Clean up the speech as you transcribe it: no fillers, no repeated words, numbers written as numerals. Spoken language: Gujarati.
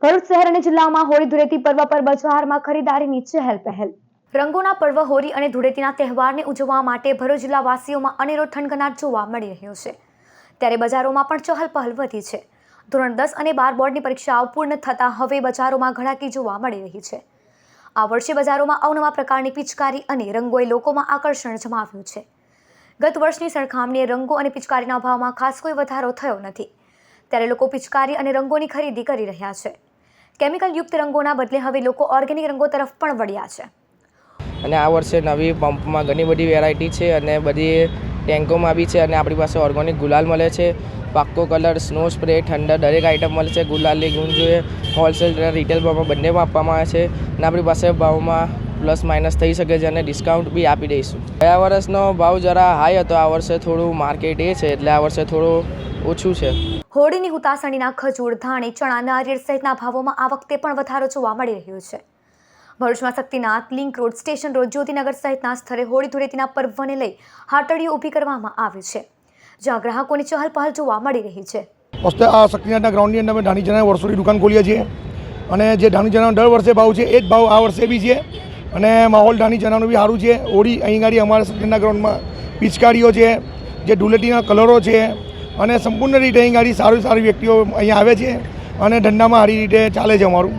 ભરૂચ શહેર અને જિલ્લામાં હોળી ધૂળેટી પર્વ પર બજારમાં ખરીદારીની ચહેલ પહેલ। રંગોના પર્વ હોળી અને ધૂળેટીના તહેવારને ઉજવવા માટે ભરૂચ જિલ્લાવાસીઓમાં અનેરો થનગનાટ જોવા મળી રહ્યો છે। ત્યારે બજારોમાં પણ ચહલ પહલ વધી છે। ધોરણ 10 અને 12 બોર્ડની પરીક્ષાઓ પૂર્ણ થતા હવે બજારોમાં ઘરાકી જોવા મળી રહી છે। આ વર્ષે બજારોમાં અવનવા પ્રકારની પિચકારી અને રંગોએ લોકોમાં આકર્ષણ જમાવ્યું છે। ગત વર્ષની સરખામણીએ રંગો અને પિચકારીના ભાવમાં ખાસ કોઈ વધારો થયો નથી। ત્યારે લોકો પિચકારી અને રંગોની ખરીદી કરી રહ્યા છે। કેમિકલ યુક્ત રંગોના બદલે હવે લોકો ઓર્ગેનિક રંગો તરફ પણ વળ્યા છે। અને આ વર્ષે નવી પંપમાં ઘણી બધી વેરાયટી છે અને બધી ટેન્કોમાં બી છે અને આપણી પાસે ઓર્ગેનિક ગુલાલ મળે છે, પાક્કો કલર, સ્નો સ્પ્રે, ઠંડા દરેક આઇટમ મળે છે। ગુલાલની ગુણ જોઈએ હોલસેલ રિટેલ ભાવમાં બંનેમાં આપવામાં આવે છે અને આપણી પાસે ભાવમાં પ્લસ માઇનસ થઈ શકે છે અને ડિસ્કાઉન્ટ બી આપી દઈશું। ગયા વર્ષનો ભાવ જરા હાઈ હતો, આ વર્ષે થોડું માર્કેટ છે એટલે આ વર્ષે થોડું ઓછું છે। હોળીની હુતાસણીના ખજૂર, ધાણી, ચણા, નારિયેળ સહિતના ભાવોમાં આ વખતે પણ વધારો જોવા મળી રહ્યો છે। ભરૂચમાં Shaktinath, link road, station road, Jyotinagar સહિતના સ્થળે હોળી ધૂળેટીના પર્વને લઈ હાટડીઓ ઊભી કરવામાં આવી છે, જ્યાં ગ્રાહકોની ચહલ પહલ જોવા મળી રહી છે। આ શક્તિનાથના ગ્રાઉન્ડની અંદર અમે ધાણી ચણાની વર્ષોની દુકાન ખોલીએ છીએ અને જે ધાણી ચણાનો દર વર્ષે ભાવ છે એ જ ભાવ આ વર્ષે બી છે અને માહોલ ધાણી ચણાનું બી સારું છે। હોળી અહીં ગાડી અમારા શક્તિનાથના ગ્રાઉન્ડમાં પિચકારીઓ છે, જે ધૂળેટીના કલરો છે અને સંપૂર્ણ રીતે અહીં ગાડી સારી વ્યક્તિઓ અહીંયા આવે છે અને ધંધામાં સારી રીતે ચાલે છે અમારું।